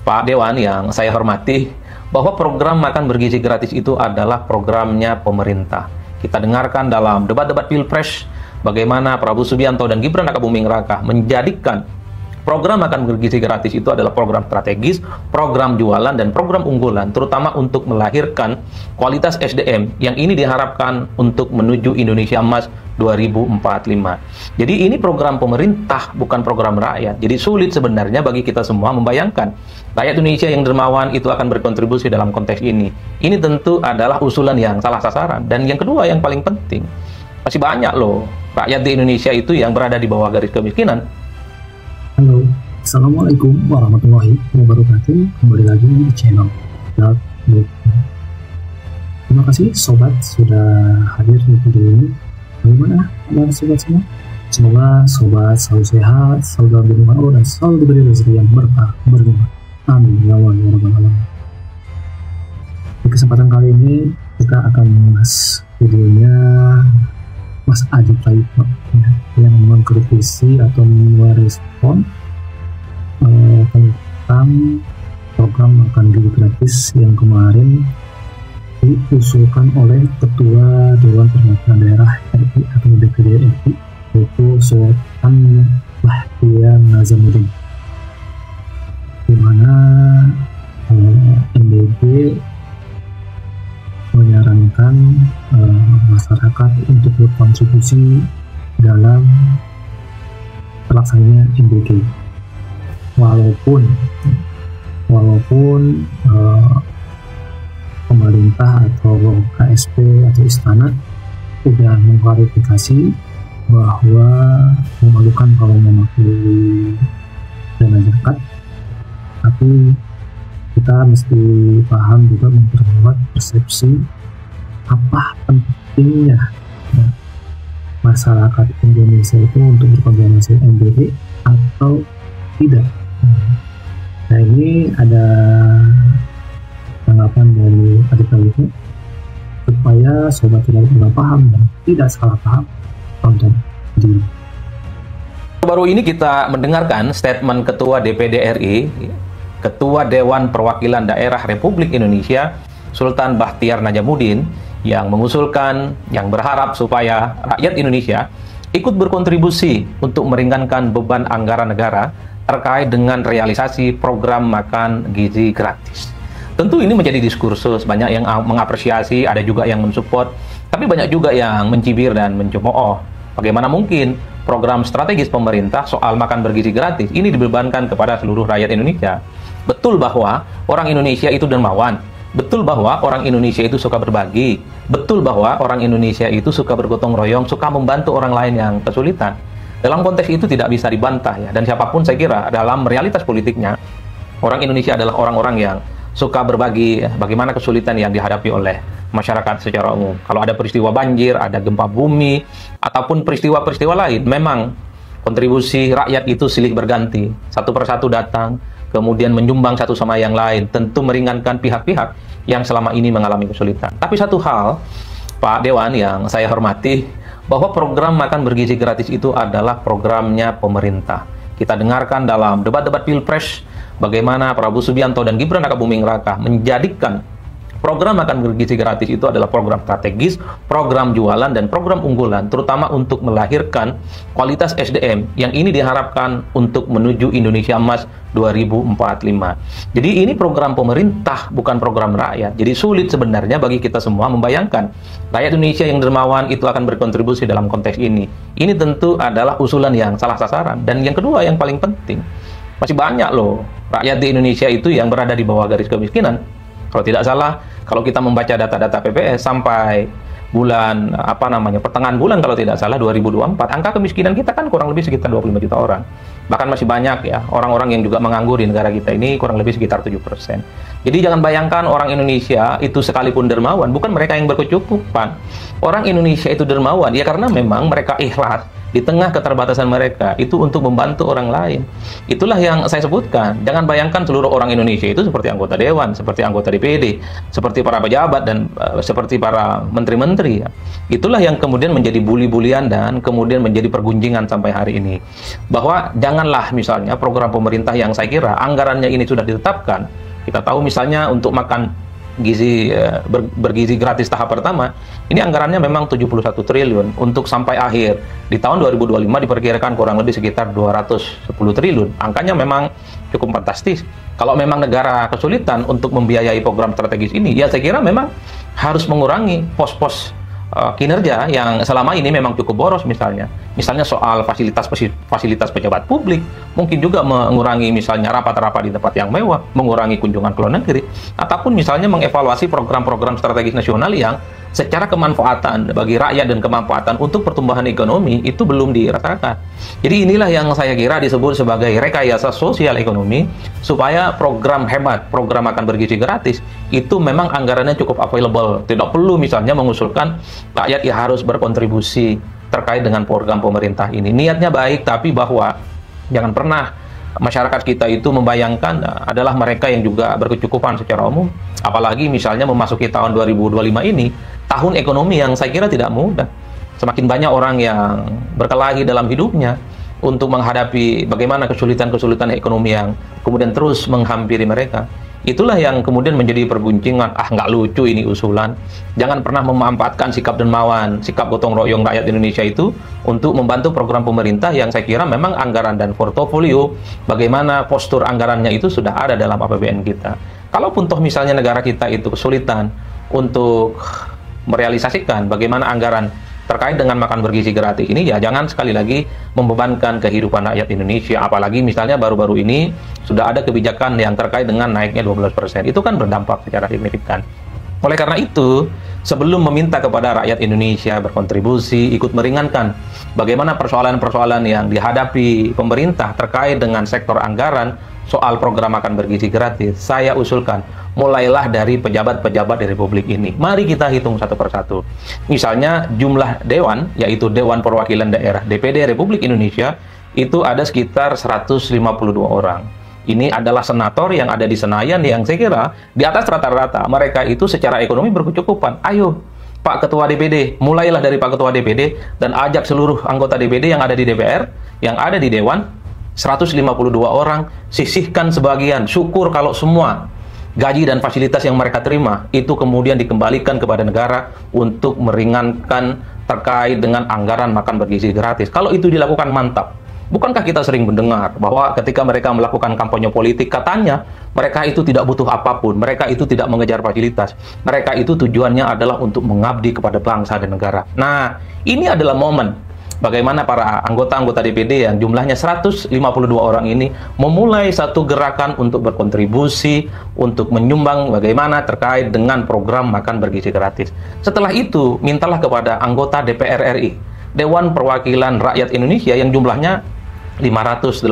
Pak Dewan yang saya hormati, bahwa program makan bergizi gratis itu adalah programnya pemerintah. Kita dengarkan dalam debat-debat Pilpres bagaimana Prabowo Subianto dan Gibran Rakabuming Raka menjadikan program makan bergizi gratis itu adalah program strategis, program jualan, dan program unggulan, terutama untuk melahirkan kualitas SDM yang ini diharapkan untuk menuju Indonesia Emas 2045. Jadi ini program pemerintah, bukan program rakyat. Jadi sulit sebenarnya bagi kita semua membayangkan rakyat Indonesia yang dermawan itu akan berkontribusi dalam konteks ini. Ini tentu adalah usulan yang salah sasaran. Dan yang kedua yang paling penting, masih banyak loh rakyat di Indonesia itu yang berada di bawah garis kemiskinan. Halo, Assalamualaikum warahmatullahi wabarakatuh. Kembali lagi di channel Dark. Terima kasih sobat sudah hadir di video ini. Bagaimana kabar sobat semua? Semoga sobat selalu sehat, selalu dalam lindungan Allah, dan selalu diberi rezeki yang berkah berlimpah. Amin ya Allah ya Rabbal Alamin. Di kesempatan kali ini kita akan mengulas videonya Mas Adi Praitno yang mengkritisi atau merespon tentang program makan gizi gratis yang kemarin diusulkan oleh Ketua Dewan Perwakilan Daerah RI atau DPD RI, yaitu Sultan Bahtiar Nazamuddin, di mana NDB menyarankan masyarakat untuk berkontribusi dalam terlaksananya MBG, walaupun pemerintah atau KSP atau istana sudah mengklarifikasi bahwa memalukan kalau memakai dana zakat, tapi kita mesti paham juga memperkuat persepsi apa pentingnya masyarakat Indonesia itu untuk berkontribusi MBG atau tidak. Nah, ini ada tanggapan dari Adi Praitno supaya sobat tidak paham dan tidak salah paham. Tonton video. Baru ini kita mendengarkan statement Ketua DPD RI, Ketua Dewan Perwakilan Daerah Republik Indonesia, Sultan Bahtiar Nazamuddin, yang mengusulkan, yang berharap supaya rakyat Indonesia ikut berkontribusi untuk meringankan beban anggaran negara terkait dengan realisasi program makan gizi gratis. Tentu ini menjadi diskursus, banyak yang mengapresiasi, ada juga yang mensupport, tapi banyak juga yang mencibir dan mencemooh. Bagaimana mungkin program strategis pemerintah soal makan bergizi gratis ini dibebankan kepada seluruh rakyat Indonesia? Betul bahwa orang Indonesia itu dermawan, betul bahwa orang Indonesia itu suka berbagi, betul bahwa orang Indonesia itu suka bergotong royong, suka membantu orang lain yang kesulitan. Dalam konteks itu tidak bisa dibantah ya, dan siapapun saya kira dalam realitas politiknya, orang Indonesia adalah orang-orang yang suka berbagi bagaimana kesulitan yang dihadapi oleh masyarakat secara umum. Kalau ada peristiwa banjir, ada gempa bumi, ataupun peristiwa-peristiwa lain, memang kontribusi rakyat itu silih berganti. Satu persatu datang, kemudian menyumbang satu sama yang lain, tentu meringankan pihak-pihak yang selama ini mengalami kesulitan. Tapi satu hal, Pak Dewan yang saya hormati, bahwa program makan bergizi gratis itu adalah programnya pemerintah. Kita dengarkan dalam debat-debat Pilpres bagaimana Prabowo Subianto dan Gibran Rakabuming Raka menjadikan program makan bergizi gratis itu adalah program strategis, program jualan, dan program unggulan, terutama untuk melahirkan kualitas SDM yang ini diharapkan untuk menuju Indonesia Emas 2045. Jadi ini program pemerintah, bukan program rakyat. Jadi sulit sebenarnya bagi kita semua membayangkan rakyat Indonesia yang dermawan itu akan berkontribusi dalam konteks ini. Ini tentu adalah usulan yang salah sasaran. Dan yang kedua yang paling penting, masih banyak loh rakyat di Indonesia itu yang berada di bawah garis kemiskinan. Kalau tidak salah, kalau kita membaca data-data PPS sampai bulan pertengahan bulan kalau tidak salah 2024, angka kemiskinan kita kan kurang lebih sekitar 25 juta orang. Bahkan masih banyak ya orang-orang yang juga menganggur di negara kita ini, kurang lebih sekitar 7%. Jadi jangan bayangkan orang Indonesia itu sekalipun dermawan, bukan mereka yang berkecukupan. Orang Indonesia itu dermawan ya karena memang mereka ikhlas. di tengah keterbatasan mereka itu untuk membantu orang lain. Itulah yang saya sebutkan. Jangan bayangkan seluruh orang Indonesia itu seperti anggota dewan, seperti anggota DPD, seperti para pejabat dan seperti para menteri-menteri. Itulah yang kemudian menjadi bully-bulian dan kemudian menjadi pergunjingan sampai hari ini. Bahwa janganlah misalnya program pemerintah yang saya kira anggarannya ini sudah ditetapkan. Kita tahu misalnya untuk makan bergizi gratis tahap pertama, ini anggarannya memang 71 triliun untuk sampai akhir di tahun 2025 diperkirakan kurang lebih sekitar 210 triliun. Angkanya memang cukup fantastis. Kalau memang negara kesulitan untuk membiayai program strategis ini, ya saya kira memang harus mengurangi pos-pos kinerja yang selama ini memang cukup boros, misalnya soal fasilitas pejabat publik, mungkin juga mengurangi misalnya rapat-rapat di tempat yang mewah, mengurangi kunjungan ke luar negeri, ataupun misalnya mengevaluasi program-program strategis nasional yang secara kemanfaatan bagi rakyat dan kemanfaatan untuk pertumbuhan ekonomi itu belum dirasakan. Jadi inilah yang saya kira disebut sebagai rekayasa sosial ekonomi, supaya program hebat, program makan bergizi gratis itu memang anggarannya cukup available. Tidak perlu misalnya mengusulkan rakyat yang harus berkontribusi terkait dengan program pemerintah ini. Niatnya baik, tapi bahwa jangan pernah masyarakat kita itu membayangkan adalah mereka yang juga berkecukupan secara umum. Apalagi misalnya memasuki tahun 2025 ini, tahun ekonomi yang saya kira tidak mudah. Semakin banyak orang yang berkelahi dalam hidupnya untuk menghadapi bagaimana kesulitan-kesulitan ekonomi yang kemudian terus menghampiri mereka. Itulah yang kemudian menjadi perguncingan. Nggak lucu ini usulan. Jangan pernah memanfaatkan sikap dermawan, sikap gotong royong rakyat Indonesia itu untuk membantu program pemerintah yang saya kira memang anggaran dan portofolio, bagaimana postur anggarannya itu sudah ada dalam APBN kita. Kalaupun toh misalnya negara kita itu kesulitan untuk merealisasikan bagaimana anggaran terkait dengan makan bergizi gratis ini, ya jangan sekali lagi membebankan kehidupan rakyat Indonesia. Apalagi misalnya baru-baru ini sudah ada kebijakan yang terkait dengan naiknya 12%. Itu kan berdampak secara signifikan. Oleh karena itu, sebelum meminta kepada rakyat Indonesia berkontribusi, ikut meringankan bagaimana persoalan-persoalan yang dihadapi pemerintah terkait dengan sektor anggaran soal program makan bergizi gratis, saya usulkan mulailah dari pejabat-pejabat di Republik ini. Mari kita hitung satu persatu. Misalnya jumlah dewan, yaitu Dewan Perwakilan Daerah DPD Republik Indonesia, itu ada sekitar 152 orang. Ini adalah senator yang ada di Senayan yang saya kira di atas rata-rata. Mereka itu secara ekonomi berkecukupan. Ayo, Pak Ketua DPD, mulailah dari Pak Ketua DPD dan ajak seluruh anggota DPD yang ada di DPR, yang ada di Dewan, 152 orang, sisihkan sebagian. Syukur kalau semua gaji dan fasilitas yang mereka terima itu kemudian dikembalikan kepada negara untuk meringankan terkait dengan anggaran makan bergizi gratis. Kalau itu dilakukan, mantap. Bukankah kita sering mendengar bahwa ketika mereka melakukan kampanye politik, katanya mereka itu tidak butuh apapun, mereka itu tidak mengejar fasilitas, mereka itu tujuannya adalah untuk mengabdi kepada bangsa dan negara. Nah, ini adalah momen bagaimana para anggota-anggota DPD yang jumlahnya 152 orang ini memulai satu gerakan untuk berkontribusi, untuk menyumbang bagaimana terkait dengan program makan bergizi gratis. Setelah itu, mintalah kepada anggota DPR RI, Dewan Perwakilan Rakyat Indonesia yang jumlahnya 580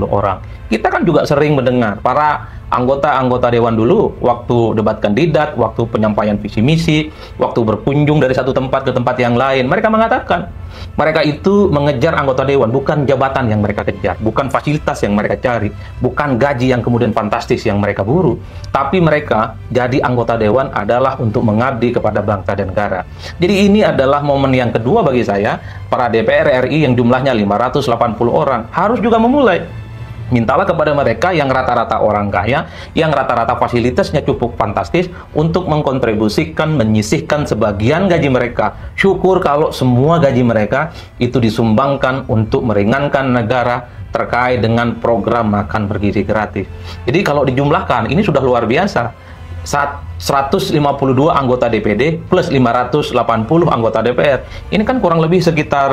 orang. Kita kan juga sering mendengar para anggota-anggota dewan dulu waktu debat kandidat, waktu penyampaian visi misi, waktu berkunjung dari satu tempat ke tempat yang lain, mereka mengatakan mereka itu mengejar anggota dewan, bukan jabatan yang mereka kejar, bukan fasilitas yang mereka cari, bukan gaji yang kemudian fantastis yang mereka buru, tapi mereka jadi anggota dewan adalah untuk mengabdi kepada bangsa dan negara. Jadi ini adalah momen yang kedua bagi saya, para DPR RI yang jumlahnya 580 orang harus juga memulai. Mintalah kepada mereka yang rata-rata orang kaya, yang rata-rata fasilitasnya cukup fantastis, untuk mengkontribusikan, menyisihkan sebagian gaji mereka. Syukur kalau semua gaji mereka itu disumbangkan untuk meringankan negara terkait dengan program makan bergizi gratis. Jadi kalau dijumlahkan, ini sudah luar biasa. 152 anggota DPD plus 580 anggota DPR. Ini kan kurang lebih sekitar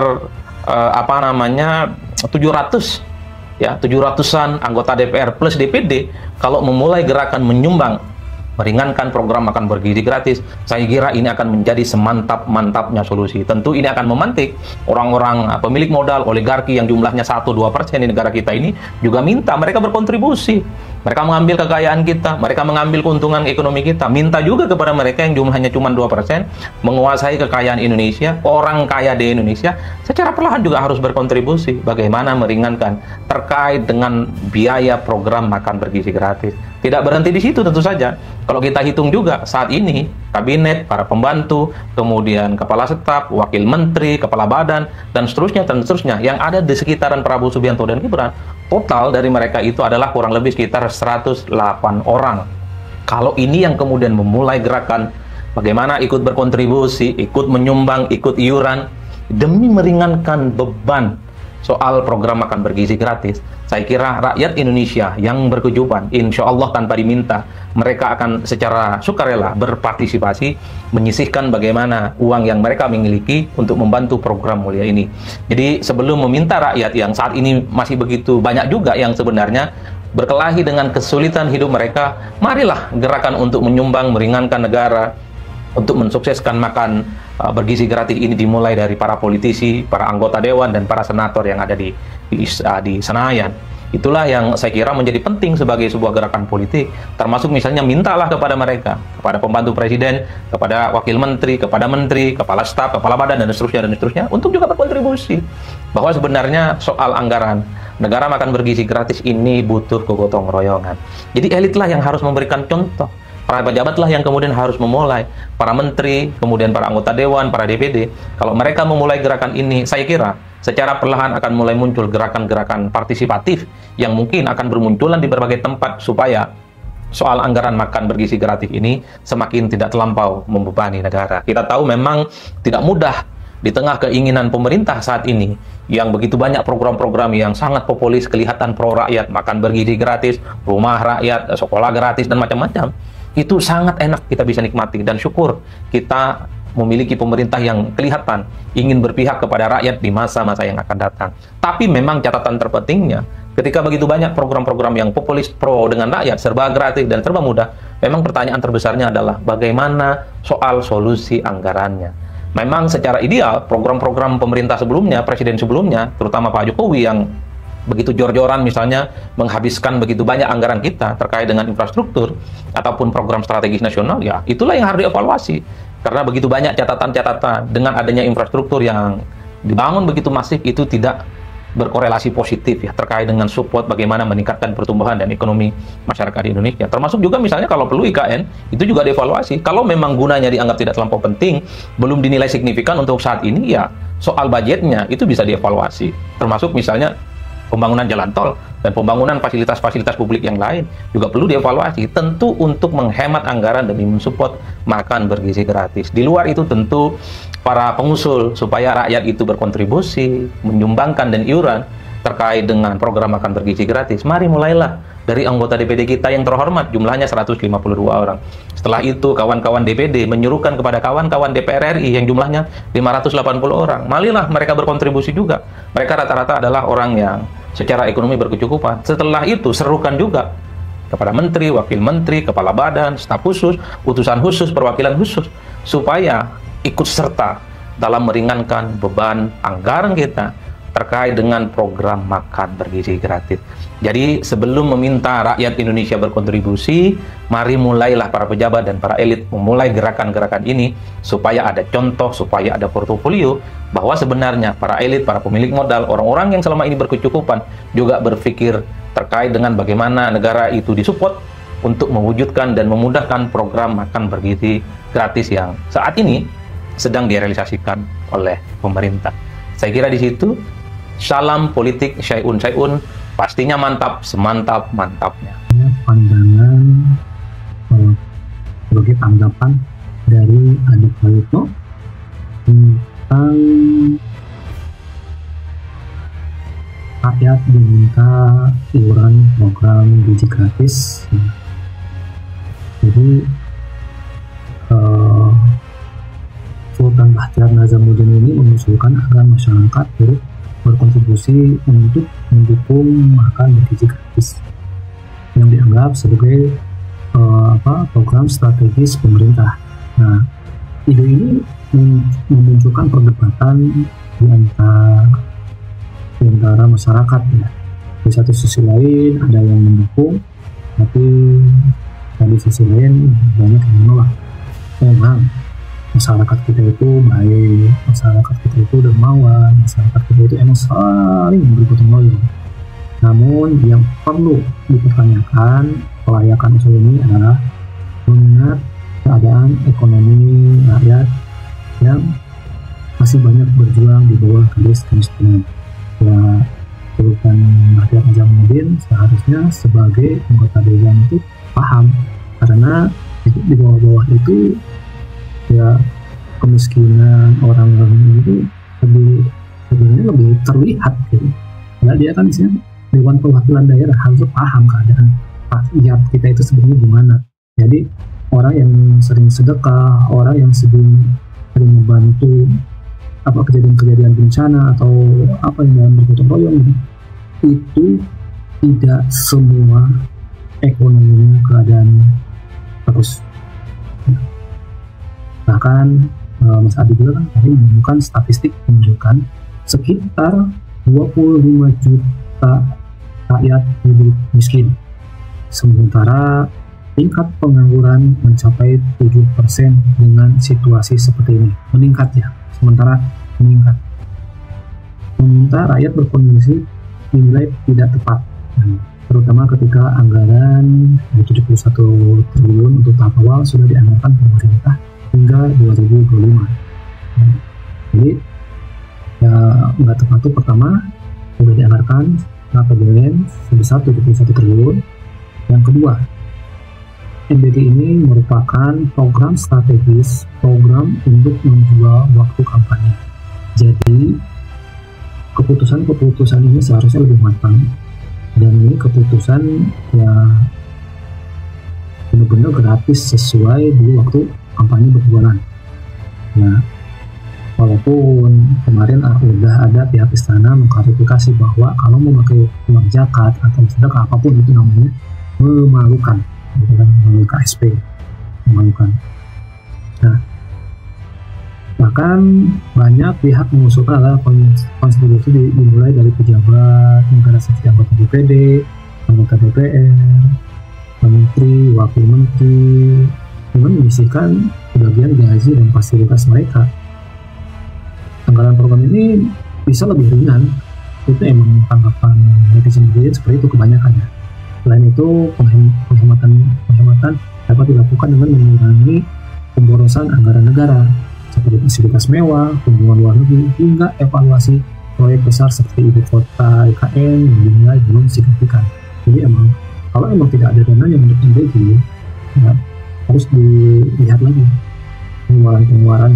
700-an anggota DPR plus DPD kalau memulai gerakan menyumbang meringankan program makan bergizi gratis, saya kira ini akan menjadi semantap-mantapnya solusi. Tentu ini akan memantik orang-orang pemilik modal, oligarki yang jumlahnya 1-2% di negara kita ini juga minta mereka berkontribusi. Mereka mengambil kekayaan kita, mereka mengambil keuntungan ekonomi kita. Minta juga kepada mereka yang jumlahnya cuma 2%, menguasai kekayaan Indonesia, orang kaya di Indonesia, secara perlahan juga harus berkontribusi. Bagaimana meringankan terkait dengan biaya program makan bergizi gratis. Tidak berhenti di situ tentu saja. Kalau kita hitung juga saat ini, kabinet, para pembantu, kemudian kepala staf, wakil menteri, kepala badan, dan seterusnya, yang ada di sekitaran Prabowo Subianto dan Gibran, total dari mereka itu adalah kurang lebih sekitar 108 orang. Kalau ini yang kemudian memulai gerakan, bagaimana ikut berkontribusi, ikut menyumbang, ikut iuran, demi meringankan beban soal program makan bergizi gratis, saya kira rakyat Indonesia yang berkecukupan, insya Allah tanpa diminta, mereka akan secara sukarela berpartisipasi, menyisihkan bagaimana uang yang mereka miliki untuk membantu program mulia ini. Jadi sebelum meminta rakyat yang saat ini masih begitu banyak juga yang sebenarnya berkelahi dengan kesulitan hidup mereka, marilah gerakan untuk menyumbang, meringankan negara, untuk mensukseskan makan bergizi gratis ini dimulai dari para politisi, para anggota dewan, dan para senator yang ada di Senayan. Itulah yang saya kira menjadi penting sebagai sebuah gerakan politik, termasuk misalnya mintalah kepada mereka, kepada pembantu presiden, kepada wakil menteri, kepada menteri, kepala staf, kepala badan, dan seterusnya, untuk juga berkontribusi. Bahwa sebenarnya soal anggaran negara makan bergizi gratis ini butuh kegotong royongan. Jadi elitlah yang harus memberikan contoh. Para pejabatlah yang kemudian harus memulai, para menteri, kemudian para anggota dewan, para DPD. Kalau mereka memulai gerakan ini, saya kira secara perlahan akan mulai muncul gerakan-gerakan partisipatif yang mungkin akan bermunculan di berbagai tempat supaya soal anggaran makan bergizi gratis ini semakin tidak terlampau membebani negara. Kita tahu memang tidak mudah di tengah keinginan pemerintah saat ini yang begitu banyak program-program yang sangat populis, kelihatan pro rakyat, makan bergizi gratis, rumah rakyat, sekolah gratis, dan macam-macam. Itu sangat enak kita bisa nikmati, dan syukur kita memiliki pemerintah yang kelihatan ingin berpihak kepada rakyat di masa-masa yang akan datang. Tapi memang catatan terpentingnya, ketika begitu banyak program-program yang populis pro dengan rakyat, serba gratis dan serba mudah, memang pertanyaan terbesarnya adalah bagaimana soal solusi anggarannya. Memang secara ideal, program-program pemerintah sebelumnya, presiden sebelumnya, terutama Pak Jokowi yang begitu jor-joran misalnya menghabiskan begitu banyak anggaran kita terkait dengan infrastruktur ataupun program strategis nasional, ya itulah yang harus dievaluasi. Karena begitu banyak catatan-catatan dengan adanya infrastruktur yang dibangun begitu masif, itu tidak berkorelasi positif ya terkait dengan support bagaimana meningkatkan pertumbuhan dan ekonomi masyarakat di Indonesia. Termasuk juga misalnya kalau perlu IKN, itu juga dievaluasi. Kalau memang gunanya dianggap tidak terlampau penting, belum dinilai signifikan untuk saat ini, ya soal budgetnya itu bisa dievaluasi. Termasuk misalnya pembangunan jalan tol dan pembangunan fasilitas-fasilitas publik yang lain juga perlu dievaluasi, tentu untuk menghemat anggaran demi mensupport makan bergizi gratis. Di luar itu tentu para pengusul supaya rakyat itu berkontribusi, menyumbangkan dan iuran terkait dengan program makan bergizi gratis. Mari mulailah dari anggota DPD kita yang terhormat, jumlahnya 152 orang. Setelah itu kawan-kawan DPD menyuruhkan kepada kawan-kawan DPR RI yang jumlahnya 580 orang. Marilah mereka berkontribusi juga. Mereka rata-rata adalah orang yang secara ekonomi berkecukupan. Setelah itu serukan juga kepada menteri, wakil menteri, kepala badan, staf khusus, utusan khusus, perwakilan khusus, supaya ikut serta dalam meringankan beban anggaran kita terkait dengan program makan bergizi gratis. Jadi sebelum meminta rakyat Indonesia berkontribusi, mari mulailah para pejabat dan para elit memulai gerakan-gerakan ini supaya ada contoh, supaya ada portofolio bahwa sebenarnya para elit, para pemilik modal, orang-orang yang selama ini berkecukupan juga berpikir terkait dengan bagaimana negara itu disupport untuk mewujudkan dan memudahkan program makan bergizi gratis yang saat ini sedang direalisasikan oleh pemerintah. Saya kira di situ salam politik syai'un, pastinya mantap, semantap-mantapnya. Pandangan sebagai tanggapan dari Adik Praitno tentang rakyat diminta iuran program gizi gratis. Jadi Sultan Bahtiar Nazamuddin ini mengusulkan agar masyarakat turut berkontribusi untuk mendukung makan bergizi gratis yang dianggap sebagai program strategis pemerintah. Nah, ide ini memunculkan perdebatan di antara masyarakat ya. Di satu sisi lain ada yang mendukung, Tapi di sisi lain banyak yang menolak. Memang masyarakat kita itu baik, masyarakat kita itu dermawan, masyarakat kita itu emang saling bergotong royong. Namun yang perlu dipertanyakan kelayakan usul ini adalah mengingat keadaan ekonomi rakyat yang masih banyak berjuang di bawah garis kemiskinan. Ya, Sultan Bahtiar Najamuddin seharusnya sebagai anggota dewan itu paham, karena di bawah-bawah itu ya kemiskinan orang-orang itu sebenarnya lebih terlihat gitu. Nah, dia kan misalnya Dewan Perwakilan Daerah harus paham keadaan rakyat kita itu sebenarnya gimana. Jadi orang yang sering sedekah, orang yang sering membantu apa kejadian-kejadian bencana atau apa yang dalam bergotong royong itu tidak semua ekonominya keadaan bagus. Bahkan Mas Adi juga kan tadi menemukan statistik menunjukkan sekitar 25 juta rakyat hidup miskin, sementara tingkat pengangguran mencapai 7% dengan situasi seperti ini. Meningkat ya, sementara meningkat. Meminta rakyat berkondisi dinilai tidak tepat, terutama ketika anggaran 71 triliun untuk tahap awal sudah dianggarkan pemerintah hingga 2025. Jadi ya nggak tepat itu pertama sudah dianggarkan APBN sebesar 71 triliun. Yang kedua, MBG ini merupakan program strategis, program untuk menjual waktu kampanye. Jadi keputusan-keputusan ini seharusnya lebih matang, dan ini keputusan ya benar-benar gratis sesuai dulu waktu kampanye berjualan. Nah, walaupun kemarin udah ada pihak istana mengklarifikasi bahwa kalau mau pakai uang zakat atau sedekah apapun itu namanya memalukan, melalui KSP, memalukan. Nah, bahkan banyak pihak mengusulkan adalah konstitusi dimulai dari pejabat negara seperti anggota DPD, anggota DPR, menteri, wakil menteri, dengan menyisihkan sebagian gaji dan fasilitas mereka. Anggaran program ini bisa lebih ringan, itu emang tanggapan netizen seperti itu kebanyakannya. Selain itu, penghematan dapat dilakukan dengan mengurangi pemborosan anggaran negara seperti fasilitas mewah, kunjungan luar negeri, hingga evaluasi proyek besar seperti ibu kota, IKN yang dinilai belum signifikan. Jadi kalau emang tidak ada dananya untuk MBG, ya, harus dilihat lagi pengeluaran.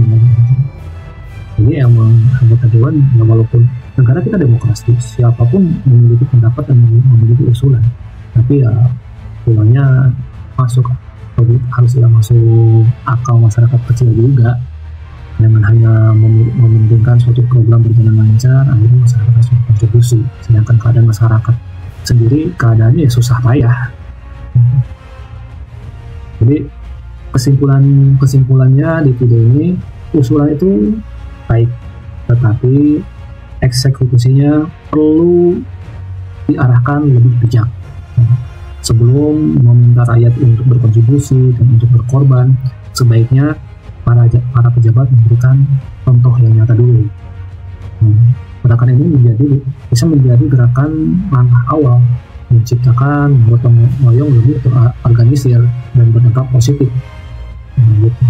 Jadi emang anggota dewan, ya walaupun negara kita demokrasi, siapapun memiliki pendapat dan memiliki usulan, tapi ya uangnya harusnya masuk akal masyarakat kecil juga. Jangan hanya mementingkan suatu program berjalan lancar, akhirnya masyarakat harus berkontribusi, sedangkan keadaan masyarakat sendiri keadaannya ya susah payah. Jadi kesimpulannya di video ini, usulan itu baik, tetapi eksekusinya perlu diarahkan lebih bijak. Sebelum meminta rakyat untuk berkontribusi dan untuk berkorban, sebaiknya para pejabat memberikan contoh yang nyata dulu. Gerakan ini bisa menjadi gerakan langkah awal menciptakan gotong royong lebih terorganisir dan berdampak positif. Gitu.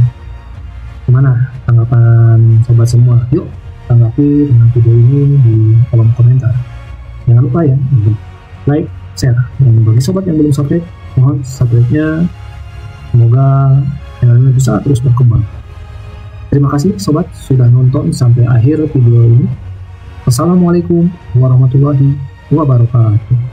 Gimana tanggapan sobat semua? Yuk tanggapi dengan video ini di kolom komentar. Jangan lupa ya untuk like, share, dan bagi sobat yang belum subscribe, mohon subscribe-nya. Semoga channel ini bisa terus berkembang. Terima kasih sobat sudah nonton sampai akhir video ini. Wassalamualaikum warahmatullahi wabarakatuh.